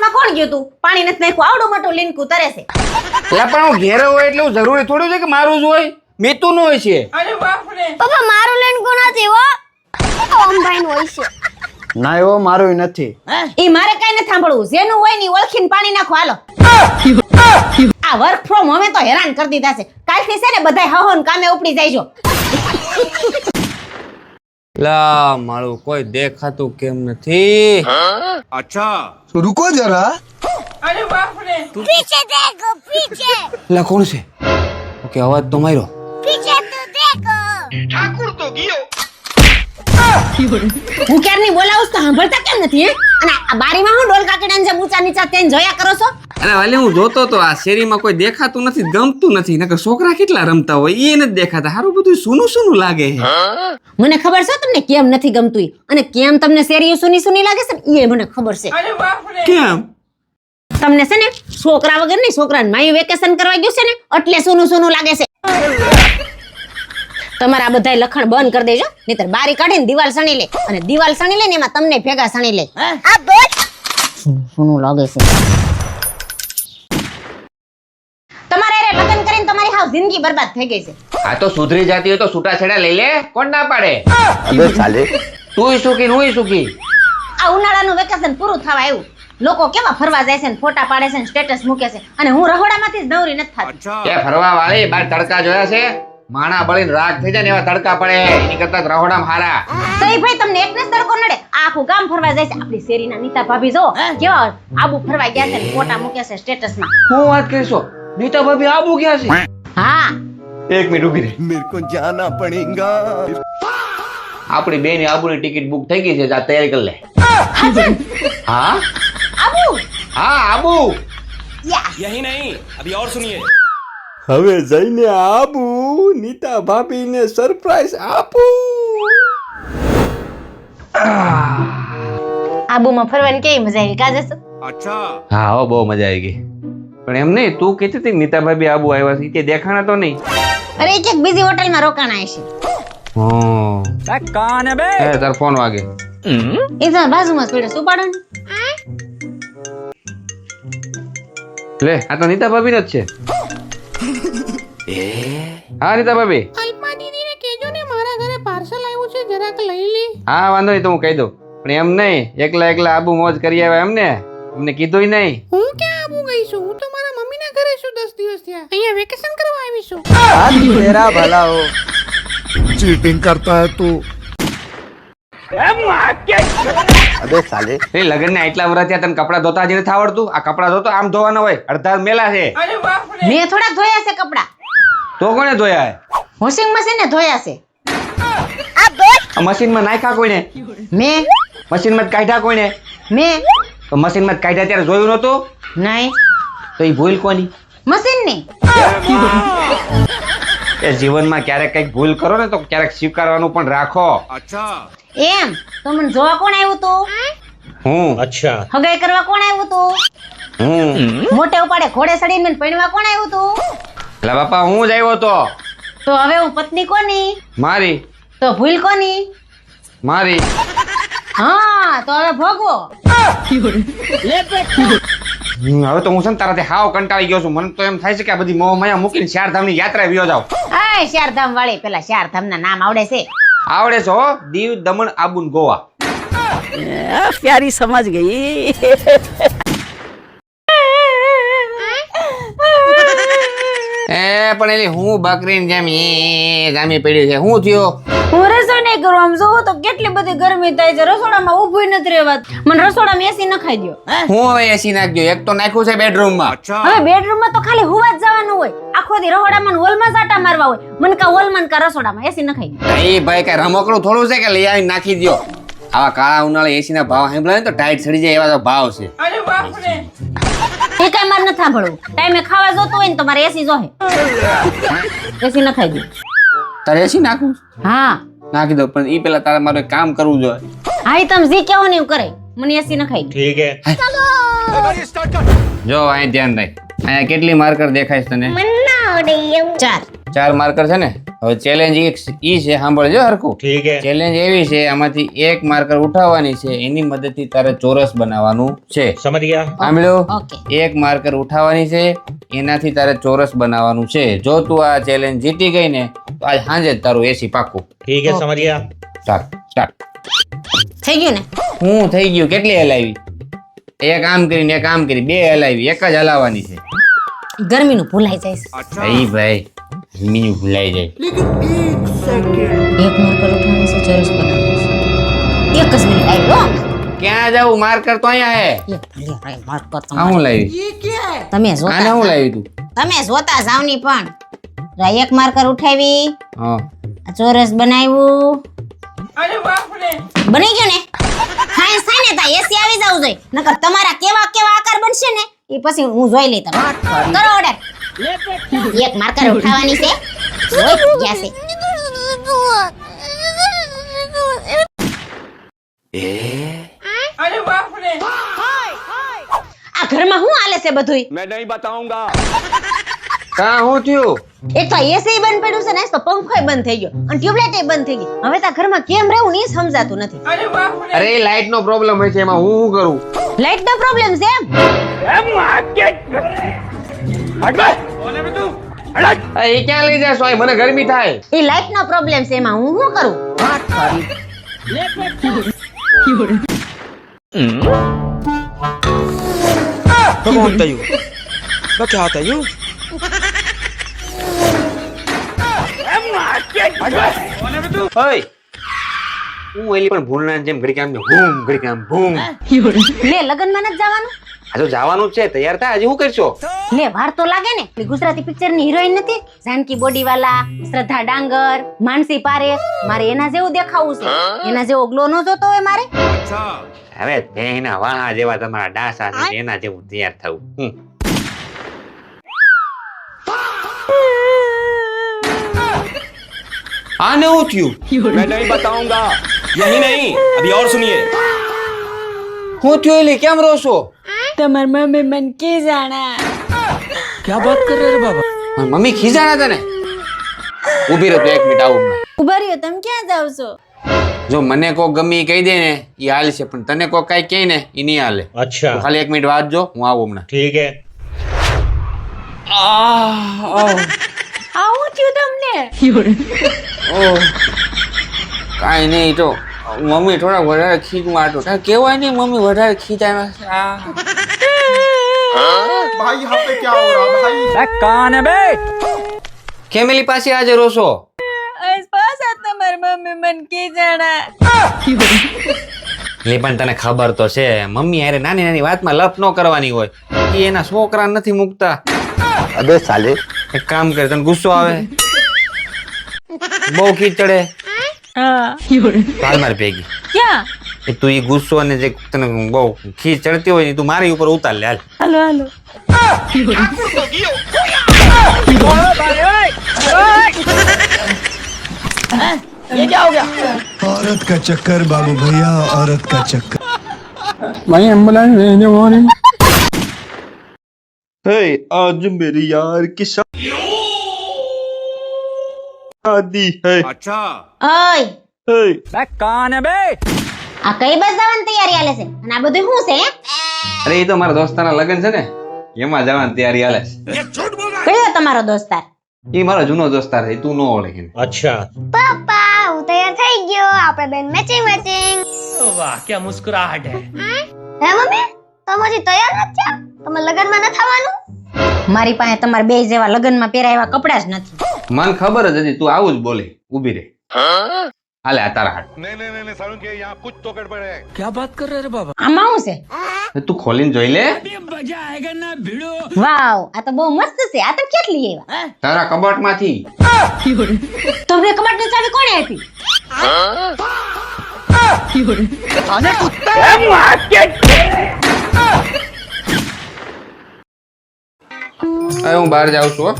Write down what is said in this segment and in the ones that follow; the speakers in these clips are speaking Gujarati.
કપાસમાં કોણ ગયું તું? પાણી નથી નાખ્યું, આવડું મોટું લીનકું તરે છે. એટલે પણ હું ઘેરે હોય એટલે એવું જરૂરી થોડું છે કે મારું જ હોય, મીતું નું હોય છે. પપ્પા મારું લીનકું નથી હો, ઓમભાઈ નું હોય છે. ના એવો મારું નથી. ઈ મારે કઈ નથી સાંભળવું, જેનું હોય ની ઓળખીને પાણી નાખો હાલો. આ વર્ક ફ્રોમ હોમે તો હેરાન કરી દીધા છે. કાલથી છે ને બધાય હહોન કામે ઉપડી જાયજો. લા મારું કોઈ દેખાતું કેમ નથી? अच्छा रुको जरा. पीछे देखो पीछे, લા કોણ છે? ઓકે અવાજ તો માર્યો. पीछे तो देखो. હું ક્યારની બોલાવું છું તો સાંભળતા કેમ નથી હે? અને આ બારીમાં હું ડોલ કાકડાને જે ઊંચા નીચા તેને જોયા કરો છો? અરે વાલે હું જોતો તો આ શેરીમાં કોઈ દેખાતું નથી, ગમતું નથી. નકર છોકરા કેટલા રમતા હોય એ નથી દેખાતા. હારું બધું સૂનું સૂનું લાગે છે. મને ખબર છે તમને કેમ નથી ગમતું ઈ. અને કેમ તમને શેરીઓ સુની સુની લાગે છે ને એ મને ખબર છે. કેમ? તમને છે ને છોકરા વગર નહીં, છોકરાને માયું વેકેશન કરવા ગયું છે ને એટલે સુનું સુનું લાગે છે. તમારા બધાય લખણ બંધ કરી દેજો, નહીતર બારી કાઢીને દિવાલ સણી લે, અને દિવાલ સણી લે ને એમાં તમને ભેગા સણી લે. આ બોલ. સુનું લાગે છે. તમારે રે લગ્ન કરીને તમારી હાવ જિંદગી બરબાદ થઈ ગઈ છે. આ તો સુધરી જાતી હોય તો છૂટાછેડા લઈ લે, કોણ ના પાડે? अबे साले. તુંય સુખી ને હુંય સુખી. આ ઉનાળાનું વેકેશન પૂરું થવા આવ્યું, લોકો કેવા ફરવા જાય છે ને ફોટા પાડે છે ને સ્ટેટસ મૂકે છે, અને હું રહોડામાંથી જ નવરી નથી થતી. अच्छा કે ફરવા વાળી બાર તડકા જોયા છે? માણા બળીને રાગ થઈ જાય ને એવા તડકા પડે, એની કરતા રહોડામાં હારા. તો એ ભાઈ તમને એકને જ તડકો નડે? આખું ગામ ફરવા જાય છે. આપણી શેરીના નીતા ભાભી જો કેવા આબુ ફરવા ગયા છે ને ફોટા મૂકે છે સ્ટેટસમાં. હું વાત કરીશો? નીતા ભાભી આબુ ગયા છે? હા, એક મિનિટ ઉભી રહે. मेरे को जाना पड़ेगा. આપણી બેની આબુની ટિકિટ બુક થઈ ગઈ છે, જા તૈયારી કરી લે. હા આબુ હા આબુ. यही नहीं अभी और सुनिए હવે જઈને આબુ નીતા ભાભીને સરપ્રાઈઝ આપું. આબુમાં ફરવાની કેવી મજા આવી કાજે? अच्छा હા હો બહુ મજા આવી ગઈ. પણ એમ નહીં, તું કહેતી હતી નીતા ભાભી આબુ આવ્યા છે, તે દેખાણા તો નહીં? અરે એક બીજી હોટલમાં રોકાણા હશે. कौन है बे તાર ફોન વાગે. એ તો બાજુમાં જ પડ્યો, શું પાડો ને? લે આ તો નીતા ભાભી જ છે. હા નીતા ભાભી. અલ્પા દીદીને કહેજો ને મારા ઘરે પાર્સલ આવ્યું છે, જરાક લઈ લે. હા વાંધો નહીં, તો હું કહી દઉં. પણ એમ નહીં, એકલા એકલા આબુ મોજ કરી આવ્યા એમને? અમને કીધું નહીં. હું ક્યાં આબુ ગઈ છું? હું તો મારા મમ્મીના ઘરે છું, 10 દિવસ થયા. અહીંયા વેકેશન કરવા આવી છું. आज तेरा भला हो. चीटिंग करता है तू अबे साले. એ લગન ને એટલા વર્ષ થયા, તને કપડા ધોતા જ નથી આવડતું? આ કપડા ધોતો આમ ધોવાના હોય, અડધા મેલા છે. મેં થોડા ધોયા છે કપડા, તો કોને ધોયા હે? વોશિંગ મશીને ધોયા છે. આ બોલ. મશીન માં નાખ્યા કોઈને? મેં મશીન માં કાઢ્યા કોઈને? મેં તો મશીન માં કાઢ્યા ત્યારે જોયું નતું? નહીં, તો એ ભૂલ કોની? મશીનની. એ જીવનમાં ક્યારેક કઈક ભૂલ કરો ને તો ક્યારેક સ્વીકારવાનું પણ રાખો. अच्छा એમ તો મને જોવા કોણ આવ્યું તું? હું अच्छा હગાઈ કરવા કોણ આવ્યું તું? હું મોટે ઉપાડે ઘોડે ચડીને મને પૈણવા કોણ આવ્યું તું? લા બાપા હું જ આવ્યો તો. તો હવે હું પત્ની કોની? મારી તો ભૂલ કોની? મારી હા, તો હવે ભોગવો. હવે તો હું છે ને તારાથી હાવ કંટાળી ગયો છું. મને તો એમ થાય છે કે આ બધી મોહ માયા મૂકીને ચારધામની યાત્રા વિયો જાવ. આય ચારધામ વાળી, પેલા ચારધામના નામ આવડે છે? આવડે છે હો, દીવ, દમણ, આબુ ને ગોવા. प्यारी समझ गई. પણ એલી હું બકરીને જેમ એ જામી પડી છે. શું થયો? હું રસોઈ નહીં કરું, આમ જોવો તો કેટલી બધી ગરમી થાય છે, રસોડામાં ઊભું નથી રહેવાતું. મને રસોડામાં એસી નખાઈ દ્યો. હું હવે એસી નાખજો. એક તો નાખ્યું છે બેડરૂમ માં. अच्छा હવે બેડરૂમમાં તો ખાલી હુવા જ જવાનું હોય, આખો દી રહોડામાં ને હોલમાં જ આટા મારવા હોય. મને કા હોલમાં ને કા રસોડામાં એસી નખાઈ દ્યો. એ ભાઈ કઈ રમકડું થોડું છે કે લઈ આવીને નાખી દો? આવા કાળા ઉનાળે એસી ના ભાવ સાંભળાય ને તો ટાઈટ ચડી જાય એવા તો ભાવ છે. એ કઈ મારે નથી સાંભળવું. ટાઈમે ખાવા જોતું હોય ને તો મારે એસી જોહે. એસી નખાઈ દ્યો. તારે એસી નાખું? હા નાખી દો, પણ ઈ પેલા તારે મારે કામ કરવું જોઈએ. હા, ઈ તમે જી કેવો ને એવું કરે. મને એસી નખાઈ દ્યો. ठीक है જો અહીં ધ્યાન રાખ. અહીંયા કેટલી માર્કર દેખાય છે તને? 4 4 માર્કર છે ને? હવે ચેલેન્જ ઈ છે, સાંભળજો હરખું. ठीक है ચેલેન્જ એવી છે, આમાંથી એક માર્કર ઉઠાવવાની છે, એની મદદથી તારે ચોરસ બનાવવાનું છે. समझ गया સાંભળ્યો? ઓકે. એક માર્કર ઉઠાવવાની છે, એનાથી તારે ચોરસ બનાવવાનું છે. જો તું આ ચેલેન્જ જીતી ગઈ ને તો આજ સાંજે જ તારું એસી પાકું. ठीक है समझ गया સ્ટાર્ટ. થઈ ગયું ને? હું થઈ ગયું. કેટલી હલાવી? એક આમ કરીને એક આમ કરી, બે હલાવી. એક જ હલાવવાની છે. ગરમીનું ભૂલાઈ જાય છે. ભાઈ ભાઈ મીનું ભૂલાઈ જાય. એક માર્કર ઉઠાવવાનું છે, ચોરસ બનાવવાનું છે. એક જ મિનિટ આવી હો. ક્યાં જાવું? માર્કર તો અહીંયા હે. એ ભલે રે, માર્કર આ તમારે. હું લાવી? તમે આને જોતા હું લાવી તું? તમે જોતા જાવ ની પણ રા, એક માર્કર ઉઠાવી, હા. આ ચોરસ બનાવ્યું. બની ગયું ને? સાયન્સ થાય ને તા એસી આવી જવું જોઈએ, નકર તમારા કેવા કેવા આકાર બનશે ને એ પછી હું જોઈ લઈ. તમે કરો ઓર્ડર. એક માર્કર ઉઠાવવાની છે, જોઈ ગયા છે. આ ઘરમાં શું હાલે છે બધુંય? मैं नहीं बताऊंगा કા હું થયું? એક તો એસી બંધ પડ્યું છે ને, તો પંખોય બંધ થઈ ગયો અને ટ્યુબલાઇટ બંધ થઈ ગઈ. હવે તો આ ઘરમાં કેમ રહેવું ને ઈ સમજાતું નથી. અરે લાઈટ નો પ્રોબ્લેમ હોય છે, એમાં હું શું કરું? લાઇટ નો પ્રોબ્લેમ છે એમ? એ ક્યાં લઈ જાશો? આ મને ગરમી થાય. એ લાઇટ નો પ્રોબ્લેમ છે, એમાં હું શું કરું? ઓય હું એલી પણ ભૂલના જેમ ઘડી કામ ભૂમ ઘડી કામ ભૂમ. લે લગનમાં નથી જવાનું? આ તો જવાનું જ છે, તૈયાર થાય. હજી શું કરશો? લે વાર તો લાગે ને. પેલી ગુજરાતી પિક્ચર ની હિરોઈન નથી, જાનકી બોડી વાલા, શ્રદ્ધા ડાંગર, માનસી પારેખ. મારે એના જેવું દેખાવું છે. એના જેવો ગ્લો નો જોતો હોય મારે. હવે એના વાહા જેવા તમારા ડાસા છે, એના જેવું તૈયાર થવું. આને હું થયું? मैं नहीं बताऊंगा यही नहीं अभी और सुनिए હું થયું એલી? કેમ રોશો? તમાર મમ્મી મન કે જાણા. મમ્મી ખીજાણા તને? ઊભી રહો તો 1 મિનિટ આવું. ઉભા રહ્યો, તમે ક્યાં જાવ છો? જો મને કોક ગમે ઈ કહી દે ને ઈ હાલ છે, પણ તને કોક કઈ કહે ને ઈ નહીં હાલે. अच्छा તો ખાલી 1 મિનિટ વાંચજો, હું આવું હમણાં. ठीक है આવું થયું તમને? કાંઈ નહીં, તો મમ્મી થોડા વધારે ખીજમાં હતો. તારે કહેવાય નહીં મમ્મી વધારે ખીજાય. भाई यहाँ पे क्या हो रहा है ફેમિલી પાસે આજે રોશો? તમાર મમ્મી મન કે જાણા. લે પણ તને ખબર તો છે, મમ્મી હારે નાની નાની વાતમાં લપ ન કરવાની હોય. એ એના છોકરા નથી મૂકતા. अबे साले એક કામ કરે, તને ગુસ્સો આવે, બહુ ખીજ ચડે, હાલ મારી ભેગી. ક્યાં? એ તું એ ગુસ્સો ને જે તને બહુ ખીજ ચડતી હોય ને તું મારી ઉપર ઉતાર લે. હાલ હાલો. औरत का चक्कर बाबू भैया औरत का चक्कर है आज मेरी यार की शादी है अच्छा ઓય, है આ કઈ બસ જવાની તૈયારી હાલે છે અને આ બધું શું છે હે? અરે એ તો મારા દોસ્તાના લગ્ન છે ને, એમાં જવાની તૈયારી હાલે છે. કયો તમારો દોસ્તાર? એ મારો જૂનો દોસ્તાર છે, તું ન ઓળખે એને. अच्छा પપ્પા હું તૈયાર થઈ ગયો, આપણે બેન મેચિંગ મેચિંગ. वाह क्या मुस्कुराहट है હે મમ્મી તમે હજી તૈયાર નથી થયા? તમે લગનમાં ન થવાનું? મારી પાસે તમારા બે જેવા લગ્નમાં પહેરાયા કપડા જ નથી. મને ખબર જ હતી તું આવું જ બોલે. ઊભી રે, હાલે આ તારા હાથ. આમાં શું છે? તું ખોલીને જોઈ લે. વાવ, આ તો બહુ મસ્ત છે. આ તો કેટલી આવ્યા? તારા કબાટમાંથી. તમને કબાટની ચાવી કોણે આપી? હવે હું બહાર જાઉં છું. હો.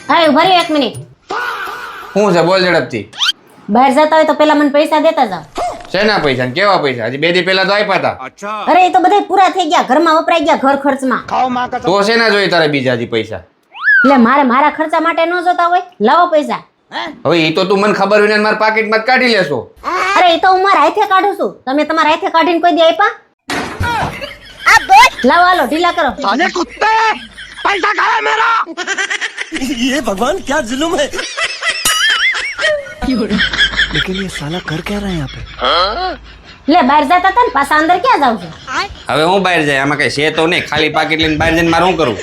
હા ઉભા રહ્યો 1 મિનિટ. શું છે બોલ ઝડપથી. બહાર જતા હોય તો પેલા મને પૈસા દેતા જાવ. શેના પૈસા ને કેવા પૈસા? હજી 2 દી પહેલા તો આપ્યા હતા. अच्छा અરે એ તો બધા પૂરા થઈ ગયા, ઘરમાં વપરાઈ ગયા, ઘર ખર્ચમાં. તો શેના જોઈએ તારે બીજા હજી પૈસા? એટલે મારે મારા ખર્ચા માટે ન જોતા હોય? લાવો પૈસા. હવે એ તો તું મને ખબર હોય ને મારા પાકીટમાં જ કાઢી લેશો. અરે એ તો હું મારા હાથે કાઢું છું, તમે તમારા હાથે કાઢીને કોઈ દી આપ્યા? લાવો હાલો ઢીલા કરો. ये भगवान क्या जुल्म है लेकिन ये साला कर क्या रहा है यहाँ पे લે બહાર જતા હતા ને પાછા અંદર ક્યાં જાવ છો? હવે હું બહાર જાય, આમાં કઈ છે તો નહીં, ખાલી પાકીટ લઈને બહાર જઈને મારે શું કરવું?